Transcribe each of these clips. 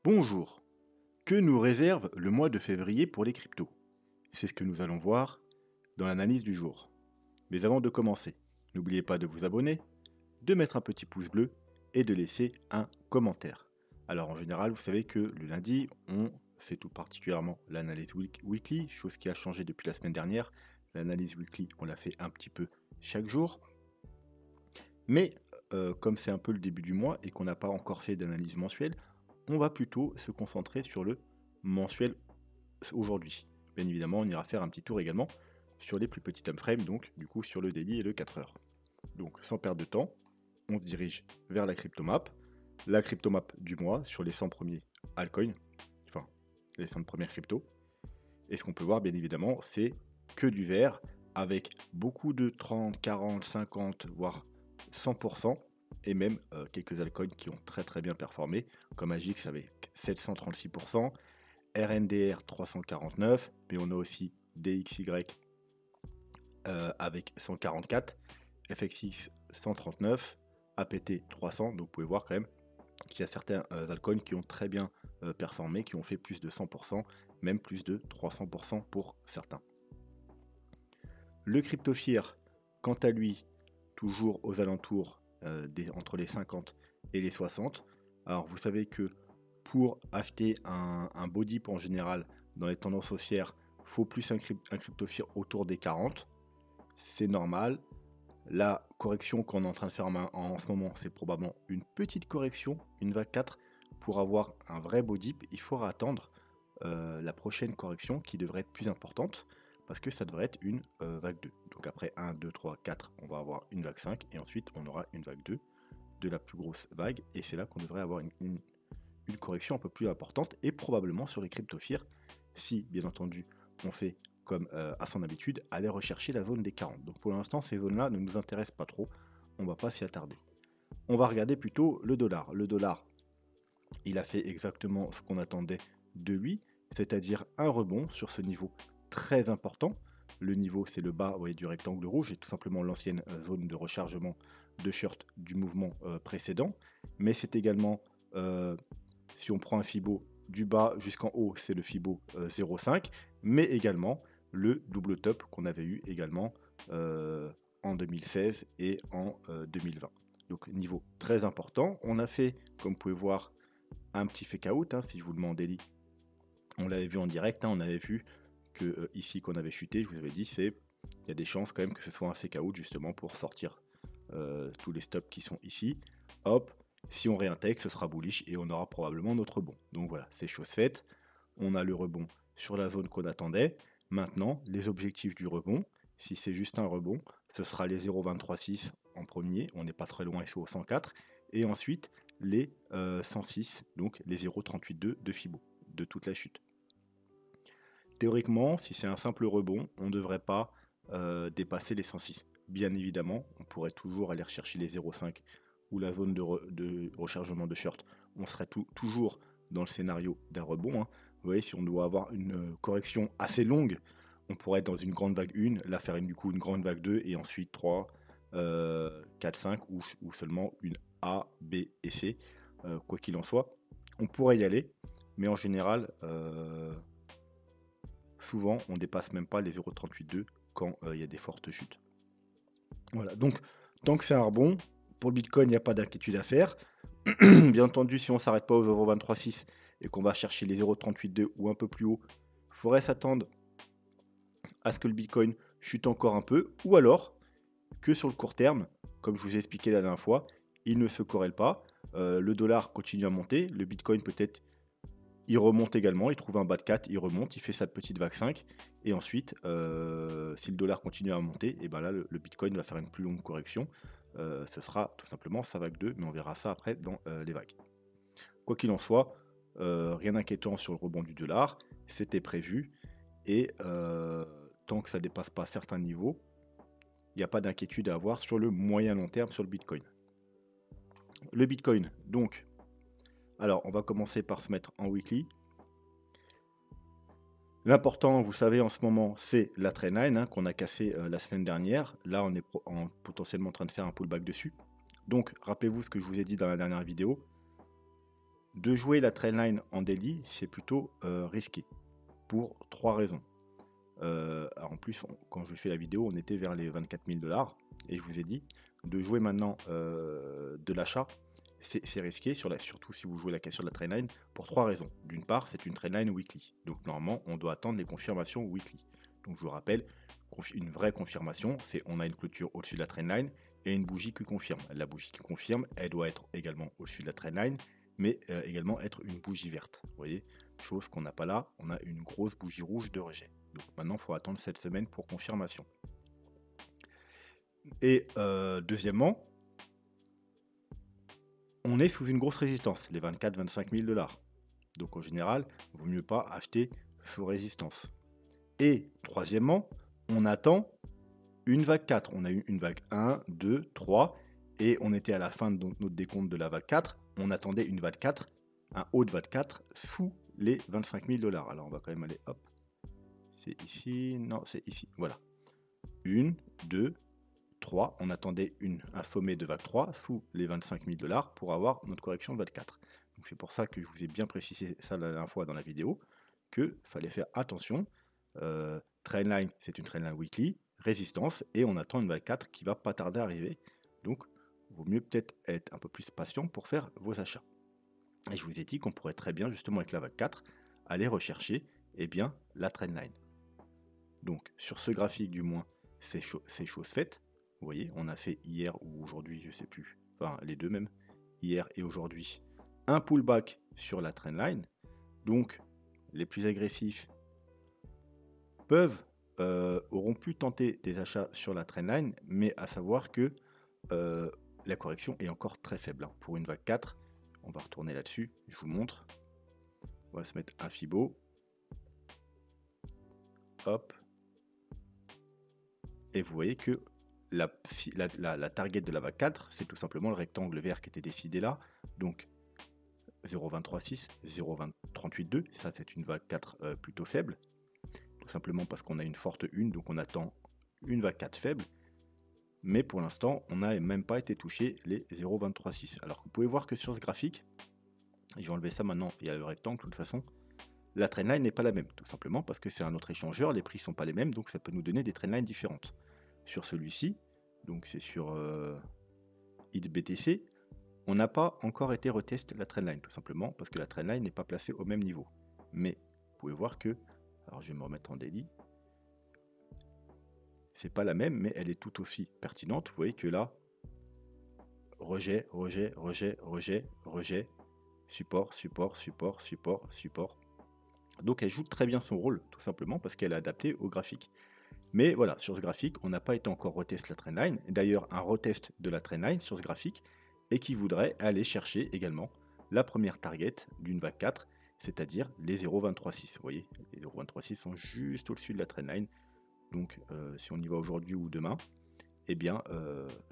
Bonjour, que nous réserve le mois de février pour les cryptos? C'est ce que nous allons voir dans l'analyse du jour. Mais avant de commencer, n'oubliez pas de vous abonner, de mettre un petit pouce bleu et de laisser un commentaire. Alors en général, vous savez que le lundi, on fait tout particulièrement l'analyse weekly, chose qui a changé depuis la semaine dernière. L'analyse weekly, on la fait un petit peu chaque jour. Mais comme c'est un peu le début du mois et qu'on n'a pas encore fait d'analyse mensuelle, on va plutôt se concentrer sur le mensuel aujourd'hui. Bien évidemment, on ira faire un petit tour également sur les plus petits time frames, donc du coup sur le daily et le 4 heures. Donc sans perdre de temps, on se dirige vers la cryptomap du mois sur les 100 premiers altcoins, enfin les 100 premières cryptos. Et ce qu'on peut voir bien évidemment, c'est que du vert avec beaucoup de 30, 40, 50, voire 100%, et même quelques altcoins qui ont très bien performé, comme Agix avec 736%, RNDR 349, mais on a aussi DXY avec 144, FXX 139, APT 300, donc vous pouvez voir quand même qu'il y a certains altcoins qui ont très bien performé, qui ont fait plus de 100%, même plus de 300% pour certains. Le CryptoFear, quant à lui, toujours aux alentours entre les 50 et les 60. Alors vous savez que pour acheter un beau dip en général dans les tendances haussières, il faut plus un CryptoFear autour des 40. C'est normal. La correction qu'on est en train de faire en ce moment, c'est probablement une petite correction, une vague 4. Pour avoir un vrai beau dip, il faudra attendre la prochaine correction qui devrait être plus importante parce que ça devrait être une vague 2. Donc après 1, 2, 3, 4, on va avoir une vague 5 et ensuite on aura une vague 2 de la plus grosse vague et c'est là qu'on devrait avoir une correction un peu plus importante et probablement sur les CryptoFear si bien entendu on fait comme à son habitude, aller rechercher la zone des 40. Donc pour l'instant ces zones-là ne nous intéressent pas trop, on ne va pas s'y attarder. On va regarder plutôt le dollar. Le dollar, il a fait exactement ce qu'on attendait de lui, c'est-à-dire un rebond sur ce niveau très important. Le niveau, c'est le bas du rectangle rouge et tout simplement l'ancienne zone de rechargement de short du mouvement précédent. Mais c'est également, si on prend un Fibo du bas jusqu'en haut, c'est le Fibo 0,5, mais également le double top qu'on avait eu également en 2016 et en 2020. Donc niveau très important. On a fait, comme vous pouvez voir, un petit fake out, si je vous le mets en daily. On l'avait vu en direct, on avait vu que ici qu'on avait chuté, je vous avais dit, il y a des chances quand même que ce soit un fake out justement pour sortir tous les stops qui sont ici. Hop, si on réintègre, ce sera bullish et on aura probablement notre rebond. Donc voilà, c'est chose faite. On a le rebond sur la zone qu'on attendait. Maintenant, les objectifs du rebond, si c'est juste un rebond, ce sera les 0,236 en premier, on n'est pas très loin, ils sont au 104, et ensuite les 106, donc les 0,382 de Fibo, de toute la chute. Théoriquement, si c'est un simple rebond, on ne devrait pas dépasser les 106. Bien évidemment, on pourrait toujours aller rechercher les 0,5 ou la zone de rechargement de short. On serait toujours dans le scénario d'un rebond. Vous voyez, si on doit avoir une correction assez longue, on pourrait être dans une grande vague 1, là faire du coup une grande vague 2 et ensuite 3, 4, 5 ou seulement une A, B et C. Quoi qu'il en soit, on pourrait y aller, mais en général, souvent on dépasse même pas les 0,382 quand il y a des fortes chutes. Voilà, donc tant que c'est un rebond, pour le Bitcoin, il n'y a pas d'inquiétude à faire. Bien entendu, si on ne s'arrête pas aux 0,236 et qu'on va chercher les 0,382 ou un peu plus haut, il faudrait s'attendre à ce que le Bitcoin chute encore un peu, ou alors que sur le court terme, comme je vous ai expliqué la dernière fois, il ne se corrèle pas. Le dollar continue à monter, le Bitcoin peut-être il remonte également, il trouve un bas de 4, il remonte, il fait sa petite vague 5, et ensuite, si le dollar continue à monter, et ben là, le Bitcoin va faire une plus longue correction. Ce sera tout simplement sa vague 2, mais on verra ça après dans les vagues. Quoi qu'il en soit, rien d'inquiétant sur le rebond du dollar, c'était prévu, et tant que ça ne dépasse pas certains niveaux, il n'y a pas d'inquiétude à avoir sur le moyen long terme sur le Bitcoin. Le Bitcoin, donc, alors on va commencer par se mettre en weekly. L'important, vous savez, en ce moment, c'est la trendline qu'on a cassé la semaine dernière. Là, on est potentiellement en train de faire un pullback dessus. Donc, rappelez-vous ce que je vous ai dit dans la dernière vidéo. De jouer la trendline en daily, c'est plutôt risqué, pour 3 raisons. Alors en plus, quand je fais la vidéo, on était vers les 24 000 $, et je vous ai dit, de jouer maintenant de l'achat, c'est risqué, surtout si vous jouez sur la trendline, pour 3 raisons. D'une part, c'est une trendline weekly, donc normalement, on doit attendre les confirmations weekly. Donc je vous rappelle, une vraie confirmation, c'est on a une clôture au-dessus de la trendline et une bougie qui confirme. La bougie qui confirme, elle doit être également au-dessus de la trendline, mais également être une bougie verte. Vous voyez, chose qu'on n'a pas là, on a une grosse bougie rouge de rejet. Donc maintenant, il faut attendre cette semaine pour confirmation. Et deuxièmement, on est sous une grosse résistance, les 24-25 000 $. Donc en général, il vaut mieux pas acheter sous résistance. Et troisièmement, on attend une vague 4. On a eu une vague 1, 2, 3, et on était à la fin de notre décompte de la vague 4. On attendait une vague 4, un haut de vague 4 sous les 25 000 $. Alors on va quand même aller, hop, c'est ici, non, c'est ici, voilà. 1, 2, 3, on attendait un sommet de vague 3 sous les 25 000 $ pour avoir notre correction de vague 4. Donc c'est pour ça que je vous ai bien précisé ça la dernière fois dans la vidéo, qu'il fallait faire attention. Trendline, c'est une trendline weekly, résistance, et on attend une vague 4 qui va pas tarder à arriver. Donc il vaut mieux peut-être être un peu plus patient pour faire vos achats. Et je vous ai dit qu'on pourrait très bien, justement avec la vague 4, aller rechercher bien, la trendline. Donc sur ce graphique du moins, c'est chose faite. Vous voyez, on a fait hier ou aujourd'hui, je sais plus, enfin les deux même, hier et aujourd'hui, un pullback sur la trendline. Donc les plus agressifs auront pu tenter des achats sur la trendline, mais à savoir que la correction est encore très faible. Hein. Pour une vague 4, on va retourner là-dessus, je vous montre. On va se mettre un Fibo. Hop. Et vous voyez que la target de la vague 4, c'est tout simplement le rectangle vert qui était décidé là. Donc 0,236, 0,232, ça c'est une vague 4 plutôt faible. Tout simplement parce qu'on a une forte 1, donc on attend une vague 4 faible. Mais pour l'instant, on n'a même pas été touché les 0,236. Alors vous pouvez voir que sur ce graphique, je vais enlever ça maintenant, il y a le rectangle de toute façon, la trendline n'est pas la même, tout simplement parce que c'est un autre échangeur, les prix ne sont pas les mêmes, donc ça peut nous donner des trendlines différentes. Sur celui-ci, donc c'est sur IDBTC, on n'a pas encore été retest la trendline, tout simplement parce que la trendline n'est pas placée au même niveau. Mais vous pouvez voir que, alors je vais me remettre en daily, c'est pas la même, mais elle est tout aussi pertinente. Vous voyez que là, rejet, rejet, rejet, rejet, rejet, support, support, support, support, support. Donc elle joue très bien son rôle, tout simplement parce qu'elle est adaptée au graphique. Mais voilà, sur ce graphique, on n'a pas été encore retest la trendline. D'ailleurs, un retest de la trendline sur ce graphique, et qui voudrait aller chercher également la première target d'une vague 4, c'est-à-dire les 0,236. Vous voyez, les 0,236 sont juste au-dessus de la trendline. Donc si on y va aujourd'hui ou demain,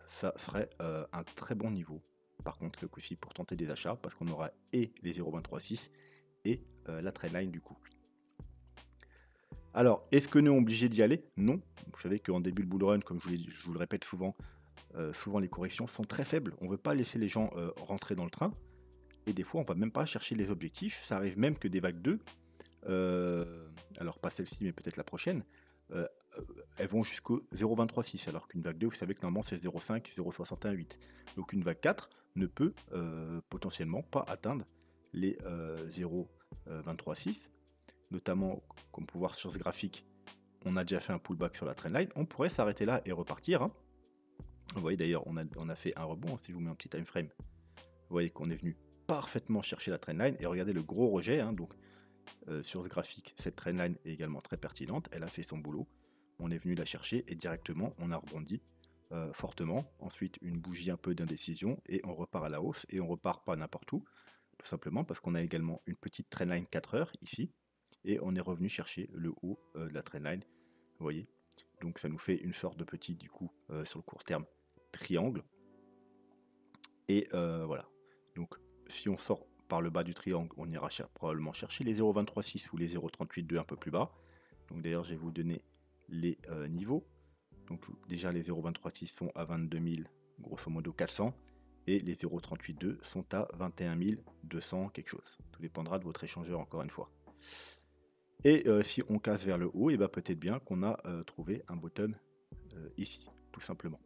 ça serait un très bon niveau. Par contre, ce coup-ci, pour tenter des achats, parce qu'on aura et les 0,236 et la trendline du coup. Alors, est-ce que nous sommes obligés d'y aller? Non. Vous savez qu'en début de bull run, comme je vous le répète souvent, souvent les corrections sont très faibles. On ne veut pas laisser les gens rentrer dans le train. Et des fois, on ne va même pas chercher les objectifs. Ça arrive même que des vagues 2, alors pas celle-ci, mais peut-être la prochaine, elles vont jusqu'au 0,236. Alors qu'une vague 2, vous savez que normalement c'est 0,5, 0,618. Donc une vague 4 ne peut potentiellement pas atteindre les 0,236. Notamment, comme vous pouvez voir sur ce graphique, on a déjà fait un pullback sur la trendline. On pourrait s'arrêter là et repartir. Hein. Vous voyez d'ailleurs, on a fait un rebond. Si je vous mets un petit time frame, vous voyez qu'on est venu parfaitement chercher la trendline. Et regardez le gros rejet. Hein, donc, sur ce graphique, cette trendline est également très pertinente. Elle a fait son boulot. On est venu la chercher et directement, on a rebondi fortement. Ensuite, une bougie un peu d'indécision et on repart à la hausse. Et on repart pas n'importe où. Tout simplement parce qu'on a également une petite trendline 4 heures ici. Et on est revenu chercher le haut de la trendline, vous voyez. Donc ça nous fait une sorte de petit, du coup, sur le court terme, triangle. Et voilà. Donc si on sort par le bas du triangle, on ira probablement chercher les 0,236 ou les 0,382 un peu plus bas. Donc d'ailleurs, je vais vous donner les niveaux. Donc déjà, les 0,236 sont à 22 000, grosso modo 400. et les 0,382 sont à 21 200 quelque chose. Tout dépendra de votre échangeur encore une fois. Et si on casse vers le haut, et ben peut-être bien qu'on a trouvé un bottom ici, tout simplement,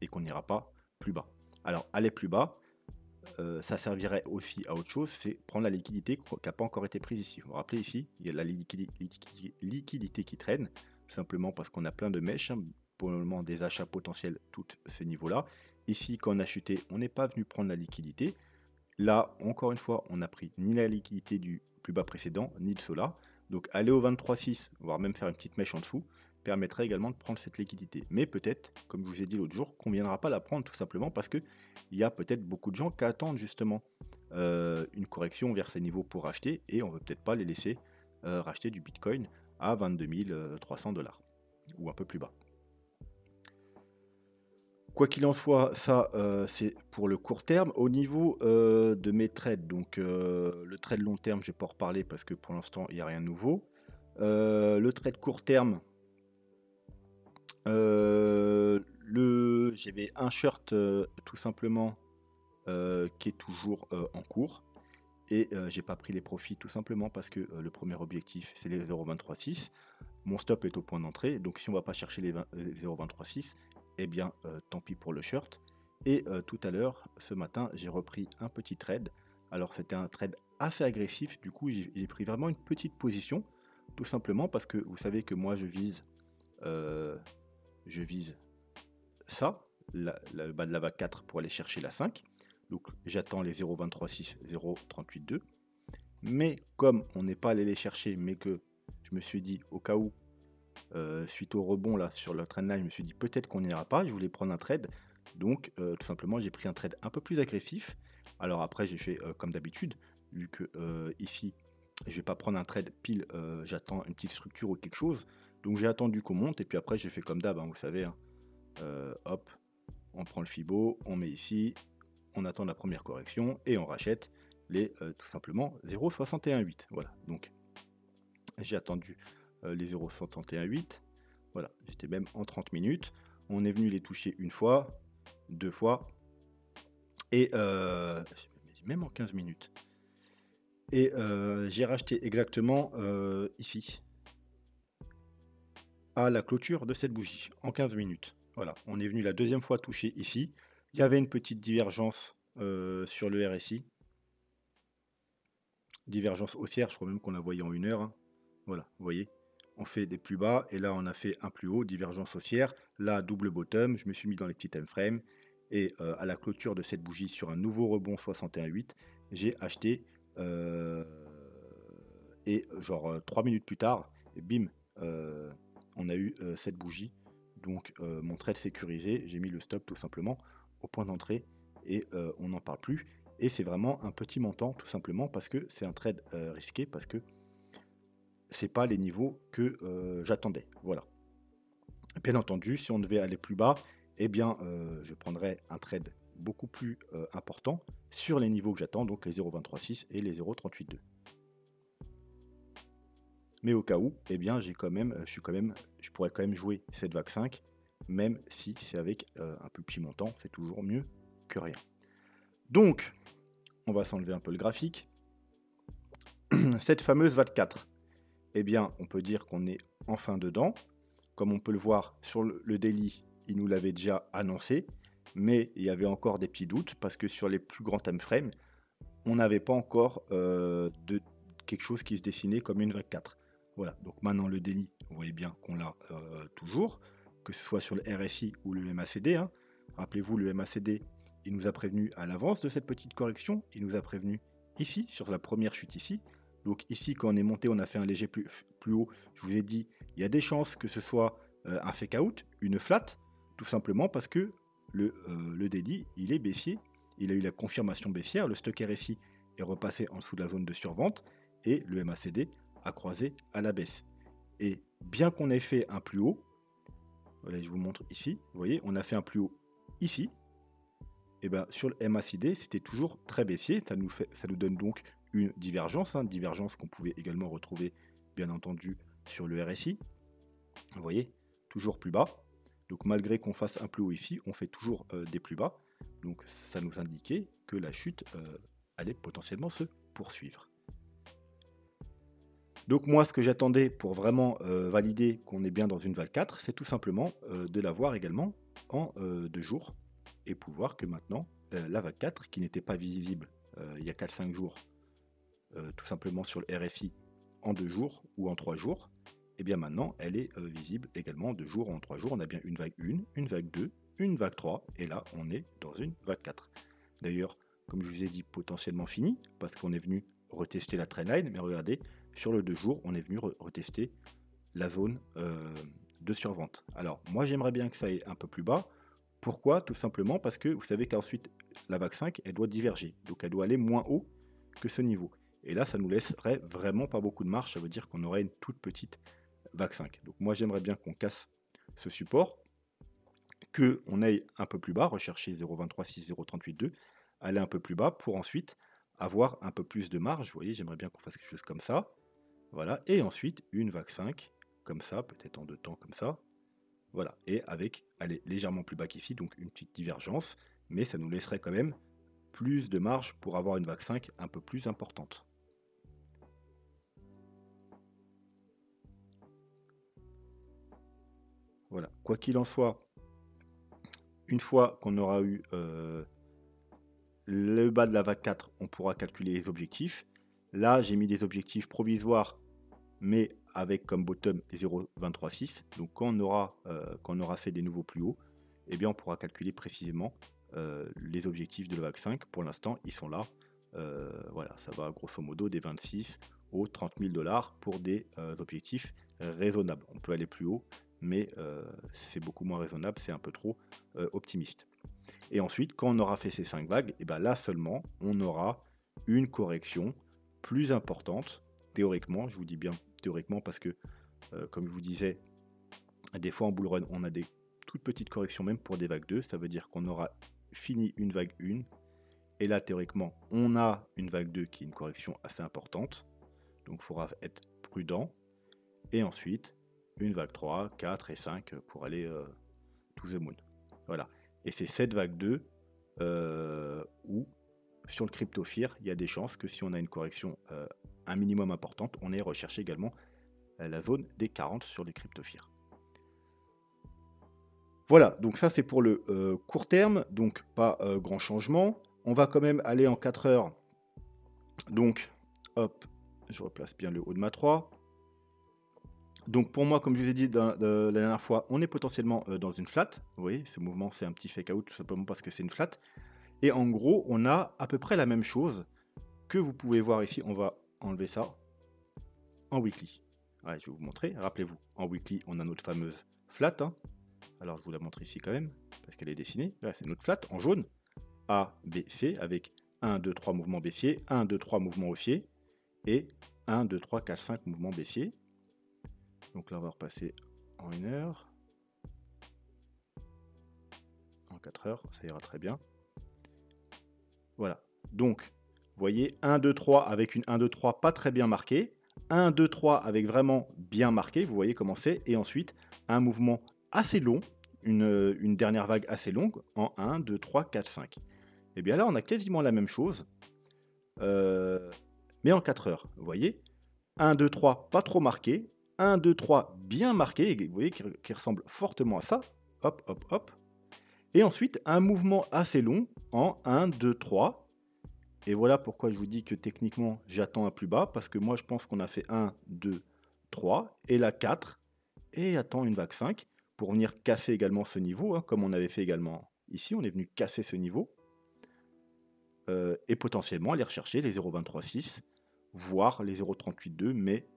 et qu'on n'ira pas plus bas. Alors aller plus bas, ça servirait aussi à autre chose, c'est prendre la liquidité qui n'a pas encore été prise ici. Vous vous rappelez ici, il y a la liquidité qui traîne, tout simplement parce qu'on a plein de mèches, hein, pour le moment des achats potentiels, tous ces niveaux-là. Ici, quand on a chuté, on n'est pas venu prendre la liquidité. Là, encore une fois, on n'a pris ni la liquidité du plus bas précédent, ni de cela. Donc aller au 23,6, voire même faire une petite mèche en dessous, permettrait également de prendre cette liquidité. Mais peut-être, comme je vous ai dit l'autre jour, qu'on ne viendra pas la prendre tout simplement parce qu'il y a peut-être beaucoup de gens qui attendent justement une correction vers ces niveaux pour acheter et on ne veut peut-être pas les laisser racheter du Bitcoin à 22 300 $ ou un peu plus bas. Quoi qu'il en soit, ça c'est pour le court terme. Au niveau de mes trades, donc le trade long terme, je ne vais pas en reparler parce que pour l'instant, il n'y a rien de nouveau. Le trade court terme, j'avais un short tout simplement qui est toujours en cours. Et j'ai pas pris les profits tout simplement parce que le premier objectif c'est les 0,236. Mon stop est au point d'entrée, donc si on va pas chercher les 0,236, eh bien tant pis pour le short. Et tout à l'heure, ce matin, j'ai repris un petit trade. Alors c'était un trade assez agressif, du coup j'ai pris vraiment une petite position, tout simplement parce que vous savez que moi euh, je vise ça, le bas de la vague 4 pour aller chercher la 5. Donc j'attends les 0,236, 0,382. Mais comme on n'est pas allé les chercher, mais que je me suis dit au cas où, suite au rebond là sur le trendline, je me suis dit peut-être qu'on n'ira pas, je voulais prendre un trade. Donc tout simplement j'ai pris un trade un peu plus agressif. Alors après j'ai fait comme d'habitude, vu que ici je vais pas prendre un trade pile, j'attends une petite structure ou quelque chose. Donc j'ai attendu qu'on monte et puis après j'ai fait comme d'hab, hein, vous savez, hein. Hop, on prend le Fibo, on met ici, on attend la première correction et on rachète les tout simplement 0,618. Voilà, donc j'ai attendu les 0,618. Voilà, j'étais même en 30 minutes. On est venu les toucher une fois, deux fois, et même en 15 minutes. Et j'ai racheté exactement ici, à la clôture de cette bougie, en 15 minutes. Voilà, on est venu la deuxième fois toucher ici. Il y avait une petite divergence sur le RSI. Divergence haussière, je crois même qu'on la voyait en 1 heure, hein. Voilà, vous voyez, on fait des plus bas et là on a fait un plus haut, divergence haussière. Là, double bottom, je me suis mis dans les petits time frames et à la clôture de cette bougie sur un nouveau rebond 61,8, j'ai acheté et genre 3 minutes plus tard, et bim, on a eu cette bougie. Donc mon trade sécurisé, j'ai mis le stop tout simplement au point d'entrée et on n'en parle plus. Et c'est vraiment un petit montant tout simplement parce que c'est un trade risqué parce que c'est pas les niveaux que j'attendais. Voilà. Bien entendu, si on devait aller plus bas, eh bien je prendrais un trade beaucoup plus important sur les niveaux que j'attends, donc les 0,236 et les 0,382. Mais au cas où, eh bien j'ai quand même, je pourrais quand même jouer cette vague 5, même si c'est avec un plus petit montant, c'est toujours mieux que rien. Donc, on va s'enlever un peu le graphique. Cette fameuse vague 4, eh bien, on peut dire qu'on est enfin dedans. Comme on peut le voir sur le daily, il nous l'avait déjà annoncé, mais il y avait encore des petits doutes parce que sur les plus grands time frames, on n'avait pas encore de quelque chose qui se dessinait comme une vague 4. Voilà, donc maintenant le daily, vous voyez bien qu'on l'a toujours, que ce soit sur le RSI ou le MACD, hein. Rappelez-vous, le MACD, il nous a prévenu à l'avance de cette petite correction, il nous a prévenu ici, sur la première chute ici. Donc ici, quand on est monté, on a fait un léger plus haut. Je vous ai dit, il y a des chances que ce soit un fake out, une flat, tout simplement parce que le daily, il est baissier. Il a eu la confirmation baissière, le stock RSI est repassé en dessous de la zone de survente et le MACD a croisé à la baisse. Et bien qu'on ait fait un plus haut, voilà, je vous montre ici, vous voyez, on a fait un plus haut ici, et bien sur le MACD, c'était toujours très baissier, ça nous donne donc une divergence, hein, divergence qu'on pouvait également retrouver bien entendu sur le RSI. Vous voyez, toujours plus bas. Donc malgré qu'on fasse un plus haut ici, on fait toujours des plus bas. Donc ça nous indiquait que la chute allait potentiellement se poursuivre. Donc moi, ce que j'attendais pour vraiment valider qu'on est bien dans une vague 4, c'est tout simplement de la voir également en 2 jours et pouvoir que maintenant, la vague 4, qui n'était pas visible il y a 4-5 jours, tout simplement sur le RSI en 2 jours ou en 3 jours, et bien maintenant, elle est visible également en 2 jours ou en 3 jours. On a bien une vague 1, une vague 2, une vague 3, et là, on est dans une vague 4. D'ailleurs, comme je vous ai dit, potentiellement fini, parce qu'on est venu retester la trendline, mais regardez, sur le 2 jours, on est venu retester la zone de survente. Alors, moi, j'aimerais bien que ça aille un peu plus bas. Pourquoi? Tout simplement parce que vous savez qu'ensuite, la vague 5, elle doit diverger. Donc, elle doit aller moins haut que ce niveau. Et là, ça nous laisserait vraiment pas beaucoup de marge. Ça veut dire qu'on aurait une toute petite vague 5. Donc, moi, j'aimerais bien qu'on casse ce support, qu'on aille un peu plus bas, rechercher 0,236, 0,382, aller un peu plus bas pour ensuite avoir un peu plus de marge. Vous voyez, j'aimerais bien qu'on fasse quelque chose comme ça. Voilà, et ensuite une vague 5, comme ça, peut-être en 2 temps comme ça. Voilà, et avec, allez, légèrement plus bas qu'ici, donc une petite divergence, mais ça nous laisserait quand même plus de marge pour avoir une vague 5 un peu plus importante. Voilà, quoi qu'il en soit, une fois qu'on aura eu le bas de la vague 4, on pourra calculer les objectifs. Là, j'ai mis des objectifs provisoires, mais avec comme bottom les 0,236. Donc quand on aura fait des nouveaux plus hauts, eh bien on pourra calculer précisément les objectifs de la vague 5. Pour l'instant, ils sont là. Voilà, ça va grosso modo des 26 aux 30 000 $ pour des objectifs raisonnables. On peut aller plus haut, mais c'est beaucoup moins raisonnable, c'est un peu trop optimiste. Et ensuite, quand on aura fait ces 5 vagues, et ben là seulement, on aura une correction plus importante, théoriquement, je vous dis bien théoriquement, parce que, comme je vous disais, des fois en bull run, on a des toutes petites corrections, même pour des vagues 2, ça veut dire qu'on aura fini une vague 1, et là, théoriquement, on a une vague 2 qui est une correction assez importante, donc il faudra être prudent, et ensuite, une vague 3, 4 et 5 pour aller to the moon. Voilà. Et c'est cette vague 2 où, sur le CryptoFear, il y a des chances que si on a une correction un minimum importante, on ait recherché également la zone des 40 sur les CryptoFear. Voilà, donc ça c'est pour le court terme, donc pas grand changement. On va quand même aller en 4 heures. Donc, hop, je replace bien le haut de ma 3. Donc pour moi, comme je vous ai dit la dernière fois, on est potentiellement dans une flat. Vous voyez, ce mouvement c'est un petit fake out tout simplement parce que c'est une flat. Et en gros, on a à peu près la même chose que vous pouvez voir ici. On va enlever ça en weekly. Ouais, je vais vous montrer. Rappelez-vous, en weekly, on a notre fameuse flat. Hein. Alors je vous la montre ici quand même, parce qu'elle est dessinée. Là, c'est notre flat en jaune. A, B, C, avec 1, 2, 3 mouvements baissiers, 1, 2, 3 mouvements haussiers, et 1, 2, 3, 4, 5 mouvements baissiers. Donc là, on va repasser en 1 heure. En 4 heures, ça ira très bien. Voilà. Donc, vous voyez, 1, 2, 3 avec une 1, 2, 3 pas très bien marquée. 1, 2, 3 avec vraiment bien marqué, vous voyez comment c'est. Et ensuite, un mouvement assez long, une dernière vague assez longue en 1, 2, 3, 4, 5. Et bien là, on a quasiment la même chose, mais en 4 heures. Vous voyez, 1, 2, 3 pas trop marqué. 1, 2, 3 bien marqué, vous voyez, qui ressemble fortement à ça. Hop, hop, hop. Et ensuite, un mouvement assez long en 1, 2, 3. Et voilà pourquoi je vous dis que techniquement, j'attends un plus bas, parce que moi, je pense qu'on a fait 1, 2, 3, et là 4, et attends une vague 5, pour venir casser également ce niveau, hein, comme on avait fait également ici, on est venu casser ce niveau, et potentiellement aller rechercher les 0,236, voire les 0,382, mais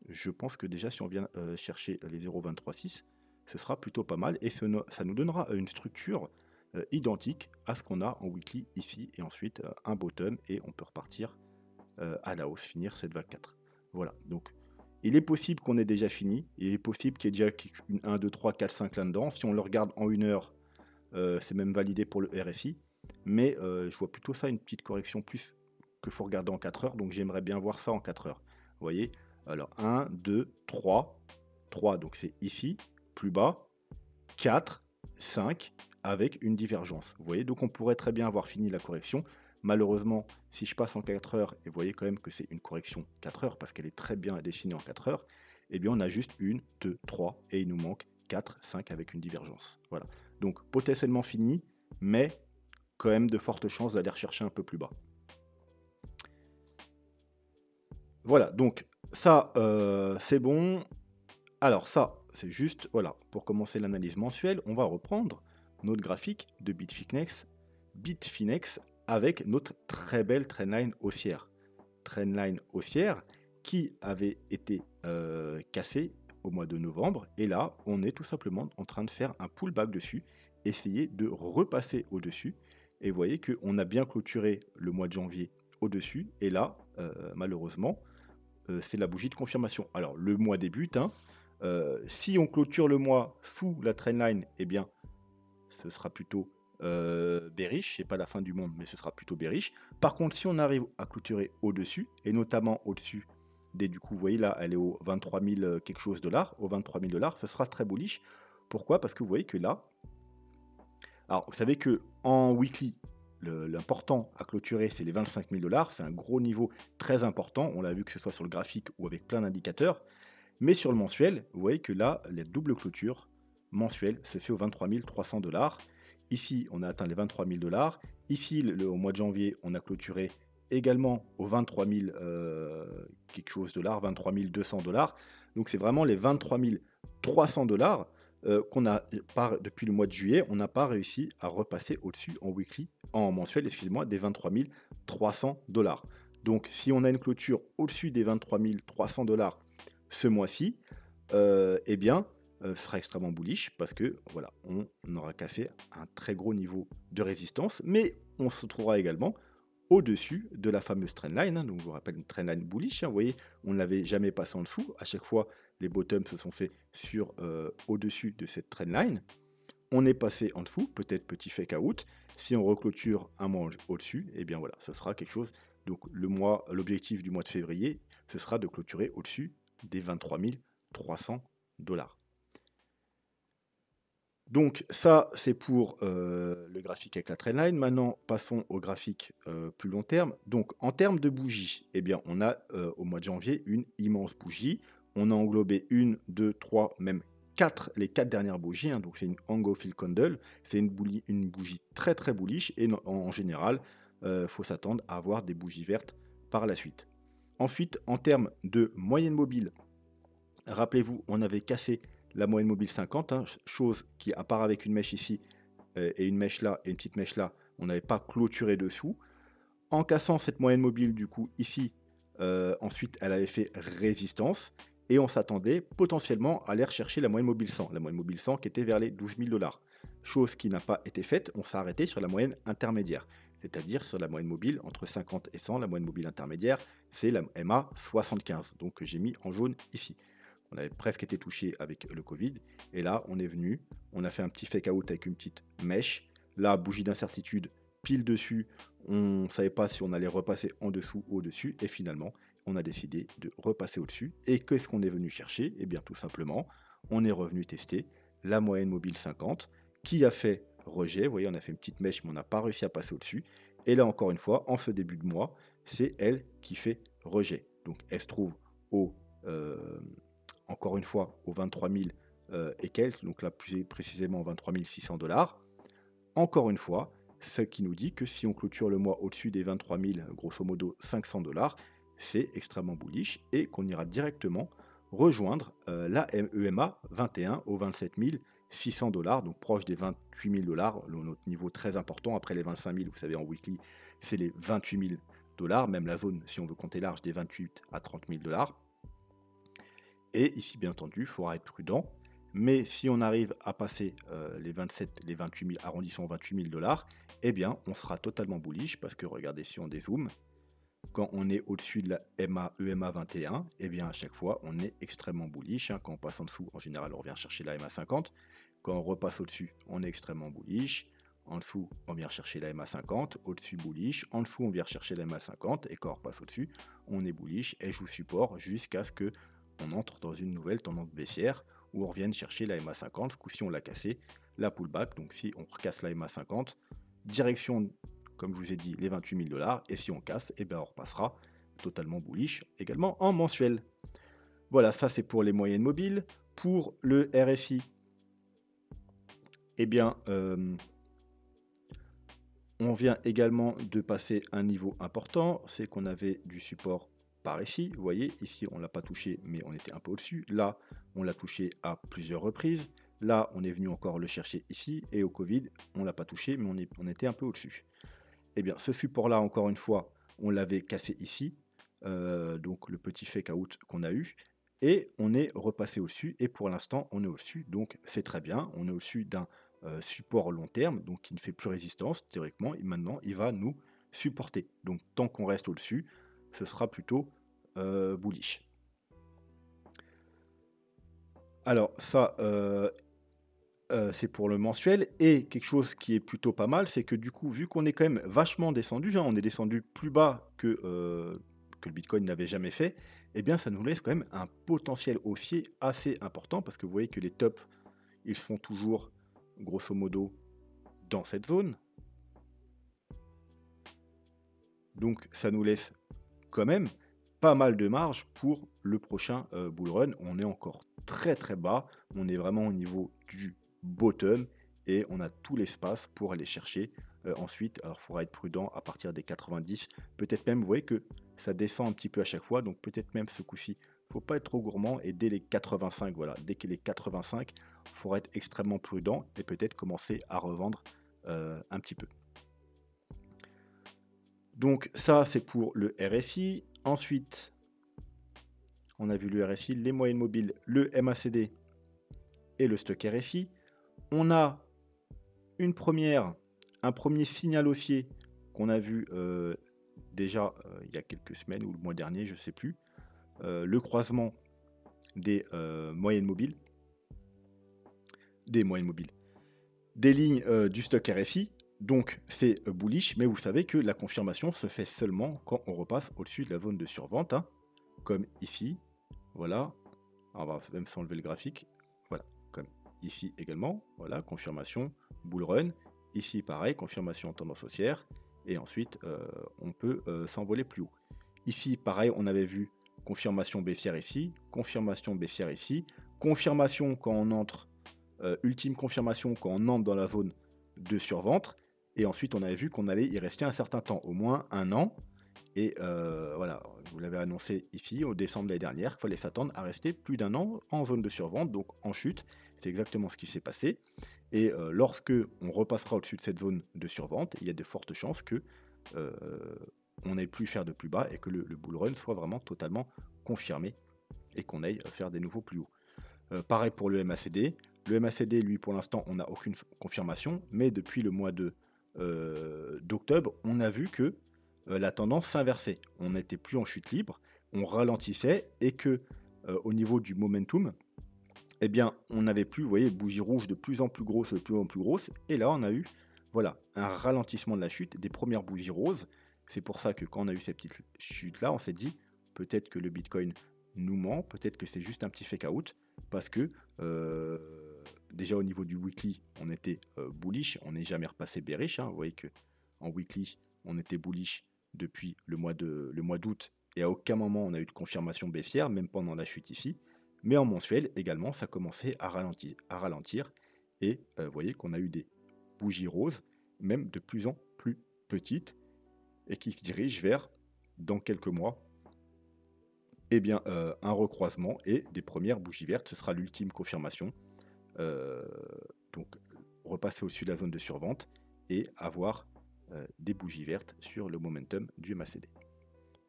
je pense que déjà, si on vient chercher les 0,236, ce sera plutôt pas mal, et ça nous donnera une structure identique à ce qu'on a en weekly ici, et ensuite un bottom, et on peut repartir à la hausse, finir cette vague 4. Voilà, donc il est possible qu'on ait déjà fini, il est possible qu'il y ait déjà une 1, 2, 3, 4, 5 là-dedans. Si on le regarde en 1 heure, c'est même validé pour le RSI, mais je vois plutôt ça, une petite correction plus qu'il faut regarder en 4 heures, donc j'aimerais bien voir ça en 4 heures. Vous voyez, alors 1, 2, 3, 3, donc c'est ici, plus bas, 4, 5, avec une divergence. Vous voyez, donc on pourrait très bien avoir fini la correction. Malheureusement, si je passe en 4 heures, et vous voyez quand même que c'est une correction 4 heures, parce qu'elle est très bien dessinée en 4 heures, eh bien on a juste 1, 2, 3, et il nous manque 4, 5 avec une divergence. Voilà. Donc potentiellement fini, mais quand même de fortes chances d'aller rechercher un peu plus bas. Voilà, donc ça, c'est bon. Alors ça, c'est juste, voilà, pour commencer l'analyse mensuelle, on va reprendre notre graphique de Bitfinex avec notre très belle trendline haussière. Trendline haussière qui avait été cassée au mois de novembre. Et là, on est tout simplement en train de faire un pullback dessus, essayer de repasser au-dessus. Et vous voyez qu'on a bien clôturé le mois de janvier au-dessus. Et là, malheureusement, c'est la bougie de confirmation. Alors, le mois débute, hein. Si on clôture le mois sous la trendline, eh bien, ce sera plutôt bearish. C'est pas la fin du monde, mais ce sera plutôt bearish. Par contre, si on arrive à clôturer au-dessus, et notamment au-dessus du coup, vous voyez là, elle est au 23 000 quelque chose dollars, au 23 000 dollars, ce sera très bullish. Pourquoi? Parce que vous voyez que là, alors vous savez que en weekly, l'important à clôturer, c'est les 25 000 dollars. C'est un gros niveau très important. On l'a vu que ce soit sur le graphique ou avec plein d'indicateurs. Mais sur le mensuel, vous voyez que là, la double clôture mensuelle se fait aux 23 300 dollars. Ici, on a atteint les 23 000 dollars. Ici, au mois de janvier, on a clôturé également aux 23 000 quelque chose dollars, 23 200 dollars. Donc c'est vraiment les 23 300 dollars qu'on a depuis le mois de juillet, on n'a pas réussi à repasser au-dessus en weekly, en mensuel, excusez-moi, des 23 300 dollars. Donc si on a une clôture au-dessus des 23 300 dollars ce mois-ci, eh bien, ce sera extrêmement bullish parce que voilà, on aura cassé un très gros niveau de résistance, mais on se trouvera également au-dessus de la fameuse trendline, hein. Donc je vous rappelle une trendline bullish, hein. Vous voyez, on ne l'avait jamais passé en dessous. À chaque fois, les bottoms se sont faits sur au-dessus de cette trendline. On est passé en dessous, peut-être petit fake out. Si on reclôture un mois au-dessus, eh bien voilà, ce sera quelque chose. Donc l'objectif du mois de février, ce sera de clôturer au-dessus des 23 300 dollars. Donc ça, c'est pour le graphique avec la trendline. Maintenant, passons au graphique plus long terme. Donc en termes de bougies, eh bien, on a au mois de janvier une immense bougie. On a englobé une, deux, trois, même quatre, les quatre dernières bougies, hein. Donc c'est une Angofield Candle. C'est une bougie très très bullish et en général, il faut s'attendre à avoir des bougies vertes par la suite. Ensuite, en termes de moyenne mobile, rappelez-vous, on avait cassé la moyenne mobile 50, hein, chose qui, à part avec une mèche ici et une mèche là et une petite mèche là, on n'avait pas clôturé dessous. En cassant cette moyenne mobile, du coup, ici, ensuite, elle avait fait résistance et on s'attendait potentiellement à aller rechercher la moyenne mobile 100. La moyenne mobile 100 qui était vers les 12 000 dollars. Chose qui n'a pas été faite, on s'est arrêté sur la moyenne intermédiaire, c'est-à-dire sur la moyenne mobile entre 50 et 100. La moyenne mobile intermédiaire, c'est la MA 75, donc que j'ai mis en jaune ici. On avait presque été touché avec le Covid. Et là, on est venu, on a fait un petit fake out avec une petite mèche. Là, bougie d'incertitude, pile dessus. On ne savait pas si on allait repasser en dessous ou au-dessus. Et finalement, on a décidé de repasser au-dessus. Et qu'est-ce qu'on est venu chercher? Eh bien, tout simplement, on est revenu tester la moyenne mobile 50 qui a fait rejet. Vous voyez, on a fait une petite mèche, mais on n'a pas réussi à passer au-dessus. Et là, encore une fois, en ce début de mois, c'est elle qui fait rejet. Donc, elle se trouve au encore une fois, aux 23 000 et quelques, donc là plus précisément 23 600 dollars. Encore une fois, ce qui nous dit que si on clôture le mois au-dessus des 23 000, grosso modo 500 dollars, c'est extrêmement bullish et qu'on ira directement rejoindre la EMA 21 aux 27 600 dollars, donc proche des 28 000 dollars, notre niveau très important après les 25 000, vous savez, en weekly, c'est les 28 000 dollars, même la zone, si on veut compter large, des 28 à 30 000 dollars. Et ici, bien entendu, il faudra être prudent. Mais si on arrive à passer les 27, les 28 000, arrondissons 28 000 dollars, eh bien, on sera totalement bullish parce que regardez, si on dézoome, quand on est au-dessus de la EMA 21, eh bien, à chaque fois, on est extrêmement bullish, hein. Quand on passe en dessous, en général, on revient chercher la EMA 50. Quand on repasse au-dessus, on est extrêmement bullish. En dessous, on vient chercher la EMA 50. Au-dessus, bullish. En dessous, on vient chercher la EMA 50. Et quand on repasse au-dessus, on est bullish. Et joue support jusqu'à ce que on entre dans une nouvelle tendance baissière où on revienne chercher la MA50. Ce coup-ci, on l'a cassé, la pullback. Donc si on recasse la MA50, direction, comme je vous ai dit, les 28 000 $. Et si on casse, eh bien, on repassera totalement bullish également en mensuel. Voilà, ça c'est pour les moyennes mobiles. Pour le RSI, eh bien, on vient également de passer un niveau important, c'est qu'on avait du support par ici. Vous voyez, ici on ne l'a pas touché, mais on était un peu au-dessus. Là, on l'a touché à plusieurs reprises. Là, on est venu encore le chercher ici. Et au Covid, on ne l'a pas touché, mais on était un peu au-dessus. Eh bien, ce support-là, encore une fois, on l'avait cassé ici. Donc le petit fake out qu'on a eu. Et on est repassé au-dessus. Et pour l'instant, on est au-dessus. Donc c'est très bien. On est au-dessus d'un support long terme, donc qui ne fait plus résistance. Théoriquement, et maintenant, il va nous supporter. Donc tant qu'on reste au-dessus, ce sera plutôt bullish. Alors ça, c'est pour le mensuel. Et quelque chose qui est plutôt pas mal, c'est que du coup, vu qu'on est quand même vachement descendu, hein, on est descendu plus bas que le Bitcoin n'avait jamais fait, eh bien ça nous laisse quand même un potentiel haussier assez important, parce que vous voyez que les tops, ils font toujours, grosso modo, dans cette zone. Donc ça nous laisse quand même pas mal de marge pour le prochain bull run. On est encore très très bas, on est vraiment au niveau du bottom et on a tout l'espace pour aller chercher ensuite. Alors il faudra être prudent à partir des 90, peut-être même, vous voyez que ça descend un petit peu à chaque fois, donc peut-être même ce coup-ci, il ne faut pas être trop gourmand, et dès les 85, voilà, dès qu'il est 85, il faudra être extrêmement prudent et peut-être commencer à revendre un petit peu. Donc ça, c'est pour le RSI. Ensuite, on a vu le RSI, les moyennes mobiles, le MACD et le stock RSI. On a un premier signal haussier qu'on a vu déjà il y a quelques semaines ou le mois dernier, je ne sais plus. Le croisement des moyennes mobiles, des lignes du stock RSI. Donc c'est bullish, mais vous savez que la confirmation se fait seulement quand on repasse au-dessus de la zone de survente, hein, comme ici. Voilà, on va même s'enlever le graphique. Voilà, comme ici également. Voilà, confirmation bull run. Ici pareil, confirmation tendance haussière. Et ensuite, on peut s'envoler plus haut. Ici, pareil, on avait vu confirmation baissière ici, confirmation baissière ici, confirmation quand on entre, ultime confirmation quand on entre dans la zone de survente. Et ensuite, on avait vu qu'on allait y rester un certain temps, au moins un an. Et voilà, vous l'avez annoncé ici, au décembre de l'année dernière, qu'il fallait s'attendre à rester plus d'un an en zone de survente, donc en chute. C'est exactement ce qui s'est passé. Et lorsque on repassera au-dessus de cette zone de survente, il y a de fortes chances que on n'ait plus faire de plus bas et que le bull run soit vraiment totalement confirmé et qu'on aille faire des nouveaux plus hauts. Pareil pour le MACD. Le MACD, lui, pour l'instant, on n'a aucune confirmation, mais depuis le mois d'octobre, on a vu que la tendance s'inversait. On n'était plus en chute libre, on ralentissait et que au niveau du momentum, eh bien, on n'avait plus, vous voyez, bougie rouge de plus en plus grosse, de plus en plus grosse. Et là, on a eu, voilà, un ralentissement de la chute, des premières bougies roses. C'est pour ça que quand on a eu ces petites chutes-là, on s'est dit, peut-être que le Bitcoin nous ment, peut-être que c'est juste un petit fake out, parce que déjà au niveau du weekly, on était bullish, on n'est jamais repassé bearish, hein. Vous voyez que en weekly, on était bullish depuis le mois d'août, et à aucun moment on a eu de confirmation baissière, même pendant la chute ici. Mais en mensuel également, ça commençait à ralentir et vous voyez qu'on a eu des bougies roses, même de plus en plus petites, et qui se dirigent vers, dans quelques mois, eh bien, un recroisement et des premières bougies vertes. Ce sera l'ultime confirmation. Euh, donc, repasser au-dessus de la zone de survente et avoir des bougies vertes sur le momentum du MACD.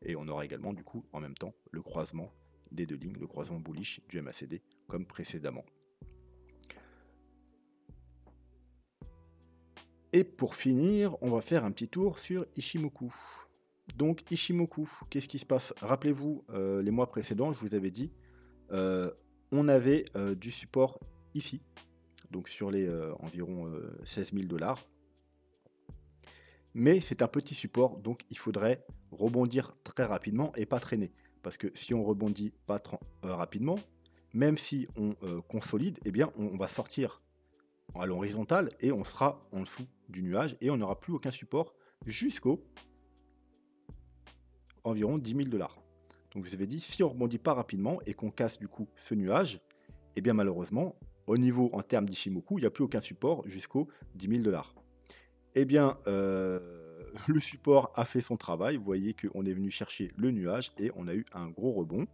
Et on aura également, du coup, en même temps, le croisement des deux lignes, le croisement bullish du MACD, comme précédemment. Et pour finir, on va faire un petit tour sur Ichimoku. Donc Ichimoku, qu'est-ce qui se passe? Rappelez-vous, les mois précédents, je vous avais dit, on avait du support ici, donc sur les environ 16 000 $. Mais c'est un petit support, donc il faudrait rebondir très rapidement et pas traîner. Parce que si on rebondit pas rapidement, même si on consolide, eh bien, on va sortir à l'horizontale et on sera en dessous du nuage et on n'aura plus aucun support jusqu'au environ 10 000 $. Donc je vous avais dit, si on ne rebondit pas rapidement et qu'on casse du coup ce nuage, eh bien malheureusement, au niveau en termes d'Ishimoku, il n'y a plus aucun support jusqu'aux 10 000 $. Eh bien, le support a fait son travail. Vous voyez qu'on est venu chercher le nuage et on a eu un gros rebond.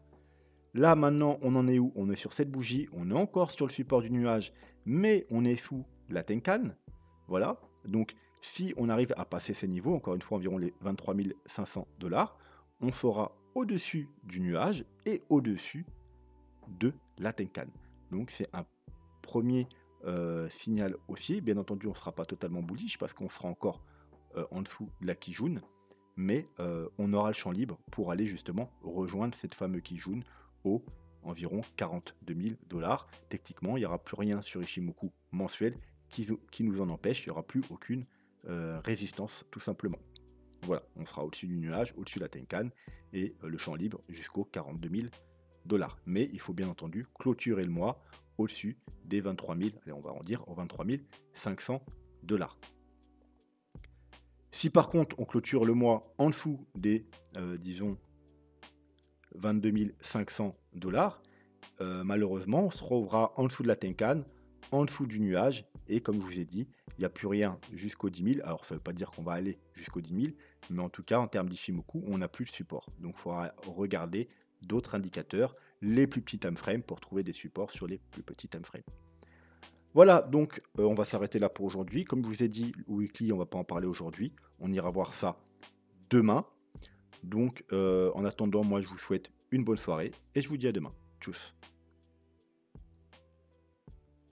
Là, maintenant, on en est où? On est sur cette bougie, on est encore sur le support du nuage, mais on est sous la Tenkan. Voilà. Donc, si on arrive à passer ces niveaux, encore une fois environ les 23 500 $, on sera au-dessus du nuage et au-dessus de la Tenkan. Donc, c'est un premier signal haussier. Bien entendu, on ne sera pas totalement bullish parce qu'on sera encore en dessous de la Kijun, mais on aura le champ libre pour aller justement rejoindre cette fameuse Kijun au environ 42 000 $. Techniquement, il n'y aura plus rien sur Ishimoku mensuel qui nous en empêche. Il n'y aura plus aucune résistance, tout simplement. Voilà, on sera au-dessus du nuage, au-dessus de la Tenkan et le champ libre jusqu'aux 42 000 $. Mais il faut bien entendu clôturer le mois au-dessus des 23 000, allez, on va en dire, aux 23 500 $. Si par contre on clôture le mois en dessous des, disons, 22 500 $, malheureusement, on se retrouvera en dessous de la Tenkan, en dessous du nuage, et comme je vous ai dit, il n'y a plus rien jusqu'aux 10 000. Alors ça ne veut pas dire qu'on va aller jusqu'aux 10 000, mais en tout cas, en termes d'Ishimoku, on n'a plus le support. Donc il faudra regarder d'autres indicateurs, les plus petits time frames, pour trouver des supports sur les plus petits time frames. Voilà, donc on va s'arrêter là pour aujourd'hui. Comme je vous ai dit, le weekly, on ne va pas en parler aujourd'hui. On ira voir ça demain. Donc en attendant, moi je vous souhaite une bonne soirée et je vous dis à demain. Tchuss.